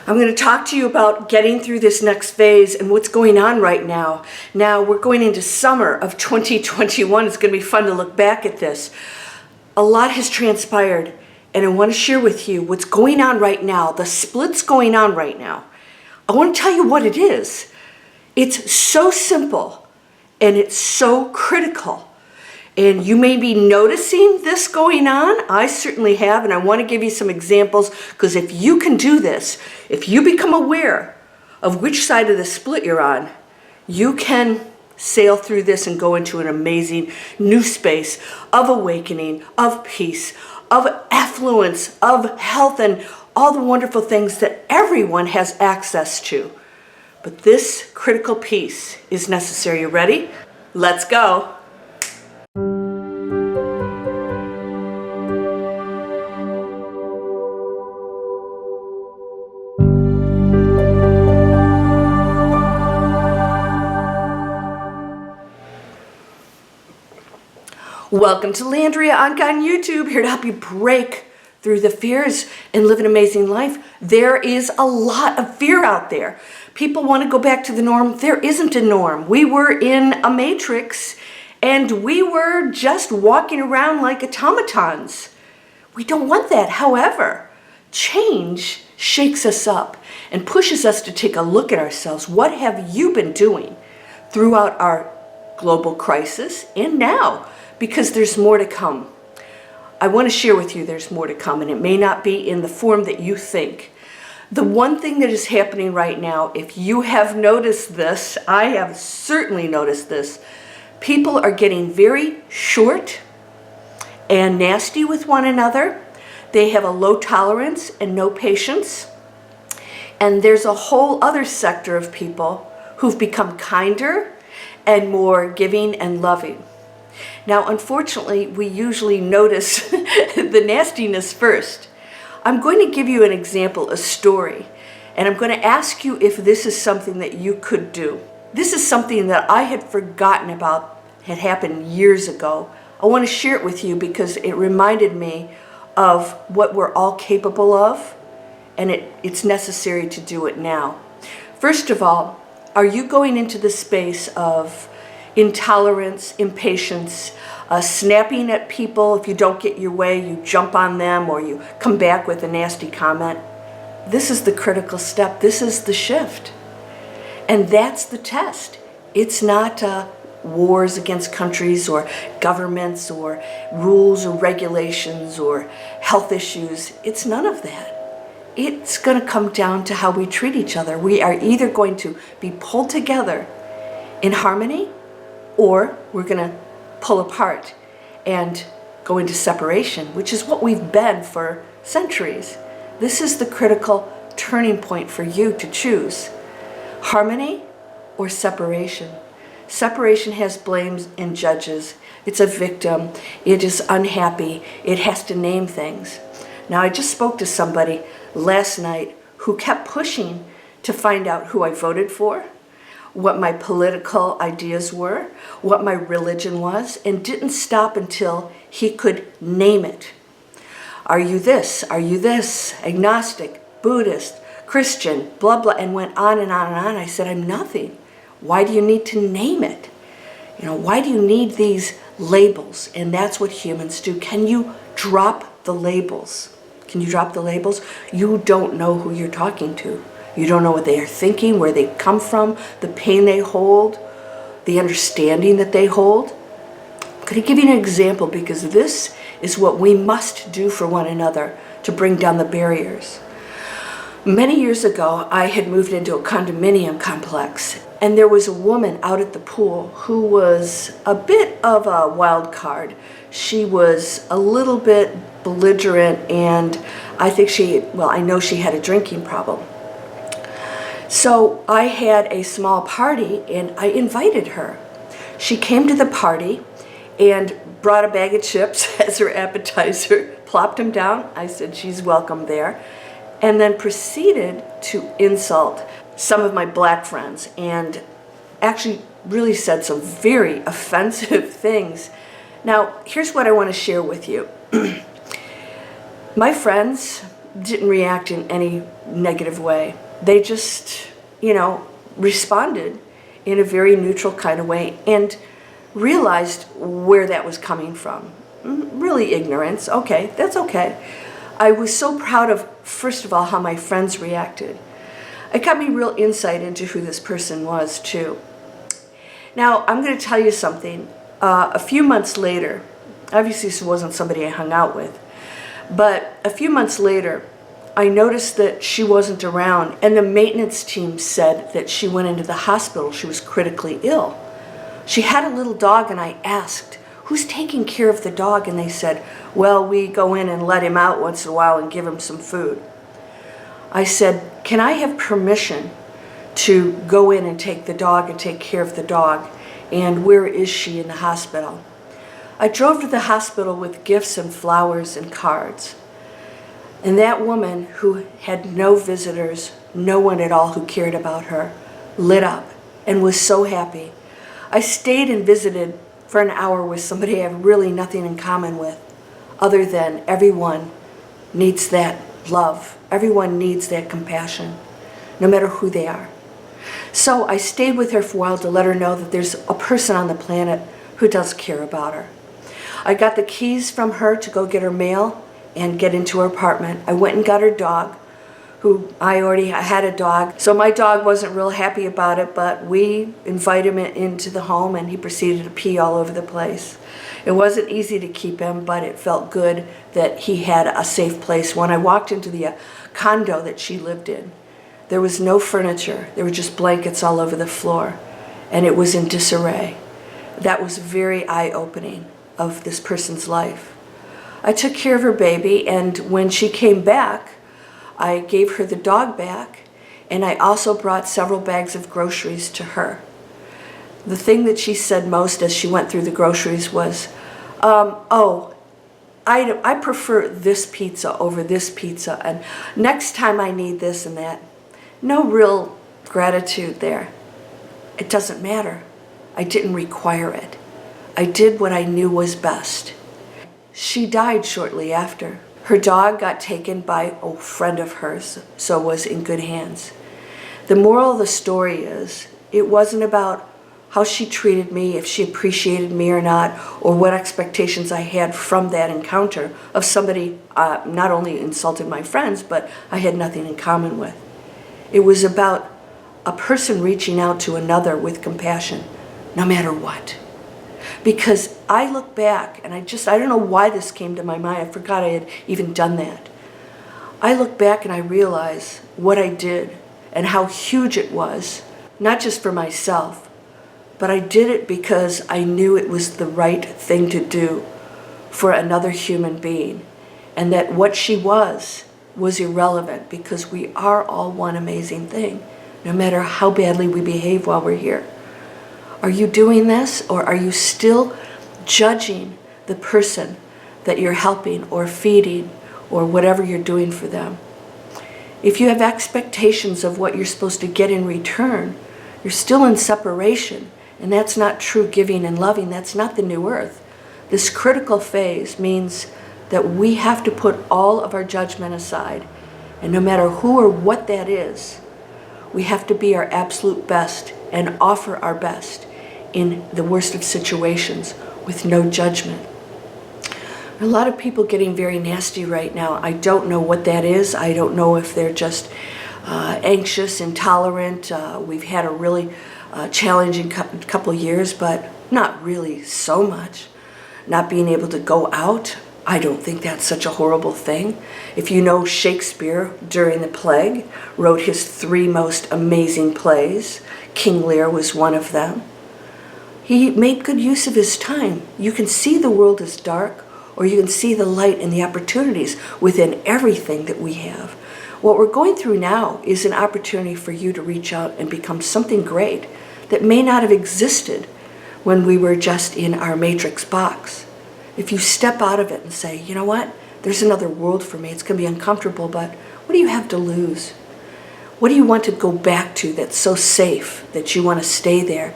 I'm going to talk to you about getting through this next phase and what's going on right now. Now, we're going into summer of 2021. It's going to be fun to look back at this. A lot has transpired, and I want to share with you what's going on right now, the splits going on right now. I want to tell you what it is. It's so simple, and it's so critical. And you may be noticing this going on. I certainly have, and I want to give you some examples, because if you can do this, if you become aware of which side of the split you're on, you can sail through this and go into an amazing new space of awakening, of peace, of affluence, of health, and all the wonderful things that everyone has access to. But this critical piece is necessary. You ready? Let's go. Welcome to Landria Onkka on YouTube, here to help you break through the fears and live an amazing life. There is a lot of fear out there. People want to go back to the norm. There isn't a norm. We were in a matrix and we were just walking around like automatons. We don't want that. However, change shakes us up and pushes us to take a look at ourselves. What have you been doing throughout our global crisis and now? Because there's more to come. I want to share with you there's more to come, and it may not be in the form that you think. The one thing that is happening right now, if you have noticed this, I have certainly noticed this, people are getting very short and nasty with one another. They have a low tolerance and no patience. And there's a whole other sector of people who've become kinder and more giving and loving. Now, unfortunately, we usually notice the nastiness first. I'm going to give you an example, a story, and I'm going to ask you if this is something that you could do. This is something that I had forgotten about, had happened years ago. I want to share it with you because it reminded me of what we're all capable of, and it's necessary to do it now. First of all, are you going into the space of intolerance, impatience, snapping at people? If you don't get your way, you jump on them or you come back with a nasty comment? This is the critical step. This is the shift. And that's the test. It's not wars against countries or governments or rules or regulations or health issues. It's none of that. It's going to come down to how we treat each other. We are either going to be pulled together in harmony, or we're going to pull apart and go into separation, which is what we've been for centuries. This is the critical turning point for you to choose. Harmony or separation. Separation has blames and judges. It's a victim. It is unhappy. It has to name things. Now, I just spoke to somebody last night who kept pushing to find out who I voted for, what my political ideas were, what my religion was, and didn't stop until he could name it. Are you this? Are you this? Agnostic, Buddhist, Christian, blah, blah, and went on and on and on. I said, I'm nothing. Why do you need to name it? Why do you need these labels? And that's what humans do. Can you drop the labels? Can you drop the labels? You don't know who you're talking to. You don't know what they are thinking, where they come from, the pain they hold, the understanding that they hold. I'm going to give you an example because this is what we must do for one another to bring down the barriers. Many years ago, I had moved into a condominium complex, and there was a woman out at the pool who was a bit of a wild card. She was a little bit belligerent, and I know she had a drinking problem. So I had a small party and I invited her. She came to the party and brought a bag of chips as her appetizer, plopped them down. I said she's welcome there, and then proceeded to insult some of my black friends and actually really said some very offensive things. Now, here's what I want to share with you. My friends, didn't react in any negative way. They just, responded in a very neutral kind of way and realized where that was coming from. Really ignorance. Okay, that's okay. I was so proud of, first of all, how my friends reacted. It got me real insight into who this person was, too. Now, I'm going to tell you something. A few months later, obviously this wasn't somebody I hung out with, but a few months later, I noticed that she wasn't around, and the maintenance team said that she went into the hospital. She was critically ill. She had a little dog, and I asked, who's taking care of the dog? And they said, well, we go in and let him out once in a while and give him some food. I said, can I have permission to go in and take the dog and take care of the dog? And where is she in the hospital? I drove to the hospital with gifts and flowers and cards. And that woman, who had no visitors, no one at all who cared about her, lit up and was so happy. I stayed and visited for an hour with somebody I have really nothing in common with, other than everyone needs that love. Everyone needs that compassion, no matter who they are. So I stayed with her for a while to let her know that there's a person on the planet who does care about her. I got the keys from her to go get her mail and get into her apartment. I went and got her dog, who I already had a dog. So my dog wasn't real happy about it, but we invited him into the home and he proceeded to pee all over the place. It wasn't easy to keep him, but it felt good that he had a safe place. When I walked into the condo that she lived in, there was no furniture. There were just blankets all over the floor, and it was in disarray. That was very eye-opening of this person's life. I took care of her baby, and when she came back, I gave her the dog back, and I also brought several bags of groceries to her. The thing that she said most as she went through the groceries was, I prefer this pizza over this pizza, and next time I need this and that. No real gratitude there. It doesn't matter. I didn't require it. I did what I knew was best. She died shortly after. Her dog got taken by a friend of hers, so was in good hands. The moral of the story is, it wasn't about how she treated me, if she appreciated me or not, or what expectations I had from that encounter of somebody not only insulted my friends, but I had nothing in common with. It was about a person reaching out to another with compassion, no matter what. Because I look back, and I don't know why this came to my mind. I forgot I had even done that. I look back and I realize what I did and how huge it was, not just for myself, but I did it because I knew it was the right thing to do for another human being, and that what she was irrelevant, because we are all one amazing thing, no matter how badly we behave while we're here. Are you doing this, or are you still judging the person that you're helping or feeding or whatever you're doing for them? If you have expectations of what you're supposed to get in return, you're still in separation, and that's not true giving and loving. That's not the new earth. This critical phase means that we have to put all of our judgment aside, and no matter who or what that is, we have to be our absolute best and offer our best in the worst of situations with no judgment. A lot of people getting very nasty right now. I don't know what that is. I don't know if they're just anxious, intolerant. We've had a really challenging couple years, but not really so much. Not being able to go out, I don't think that's such a horrible thing. If you know, Shakespeare, during the plague, wrote his 3 most amazing plays. King Lear was one of them. He made good use of his time. You can see the world as dark, or you can see the light and the opportunities within everything that we have. What we're going through now is an opportunity for you to reach out and become something great that may not have existed when we were just in our matrix box. If you step out of it and say, you know what, there's another world for me. It's going to be uncomfortable, but what do you have to lose? What do you want to go back to that's so safe that you want to stay there?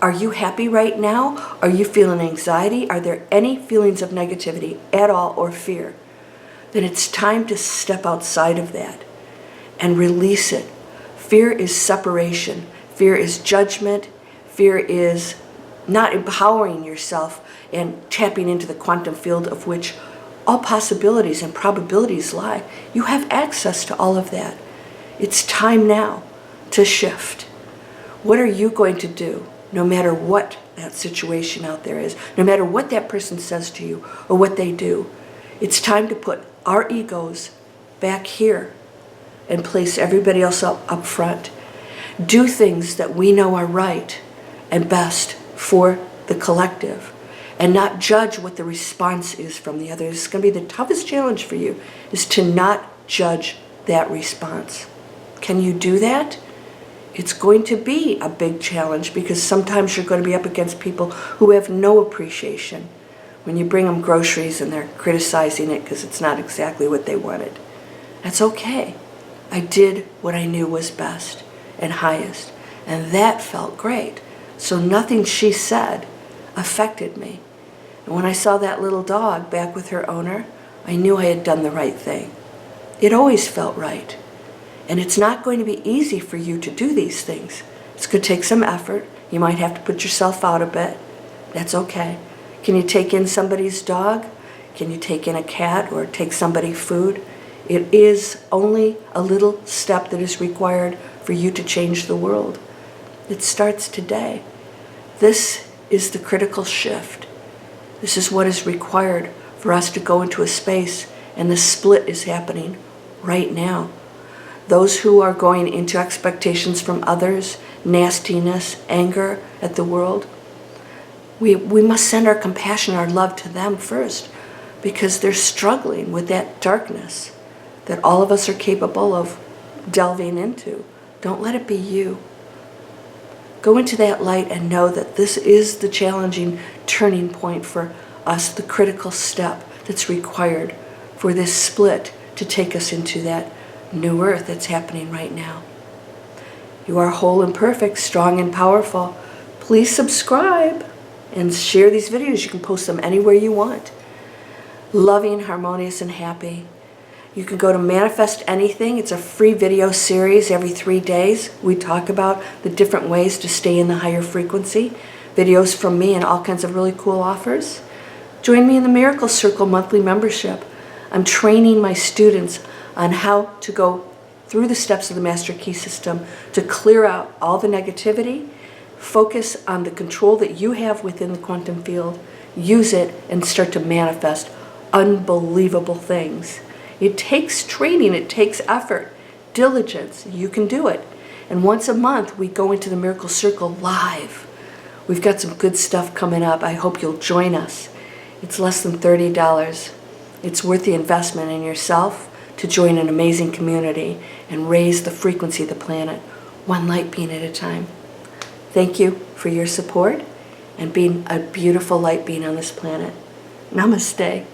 Are you happy right now? Are you feeling anxiety? Are there any feelings of negativity at all, or fear? then it's time to step outside of that and release it. Fear is separation. Fear is judgment. Fear is not empowering yourself and tapping into the quantum field of which all possibilities and probabilities lie. You have access to all of that. It's time now to shift. What are you going to do, no matter what that situation out there is, no matter what that person says to you or what they do? It's time to put our egos back here and place everybody else up front. Do things that we know are right and best for the collective, and not judge what the response is from the others. It's going to be the toughest challenge for you, is to not judge that response. Can you do that? It's going to be a big challenge, because sometimes you're going to be up against people who have no appreciation. When you bring them groceries and they're criticizing it because it's not exactly what they wanted. That's okay. I did what I knew was best and highest, and that felt great. So nothing she said affected me. And when I saw that little dog back with her owner, I knew I had done the right thing. It always felt right. And it's not going to be easy for you to do these things. It's going to take some effort. You might have to put yourself out a bit. That's okay. Can you take in somebody's dog? Can you take in a cat or take somebody food? It is only a little step that is required for you to change the world. It starts today. This is the critical shift. This is what is required for us to go into a space, and the split is happening right now. Those who are going into expectations from others, nastiness, anger at the world, we must send our compassion, our love to them first, because they're struggling with that darkness that all of us are capable of delving into. Don't let it be you. Go into that light and know that this is the challenging turning point for us, the critical step that's required for this split to take us into that new earth that's happening right now. You are whole and perfect, strong and powerful. Please subscribe and share these videos. You can post them anywhere you want. Loving, harmonious, and happy. You can go to Manifest Anything. It's a free video series every 3 days. We talk about the different ways to stay in the higher frequency. Videos from me and all kinds of really cool offers. Join me in the Miracle Circle monthly membership. I'm training my students on how to go through the steps of the Master Key System to clear out all the negativity, focus on the control that you have within the quantum field, use it, and start to manifest unbelievable things. It takes training, it takes effort, diligence. You can do it. And once a month, we go into the Miracle Circle live. We've got some good stuff coming up. I hope you'll join us. It's less than $30. It's worth the investment in yourself to join an amazing community and raise the frequency of the planet, one light being at a time. Thank you for your support and being a beautiful light being on this planet. Namaste.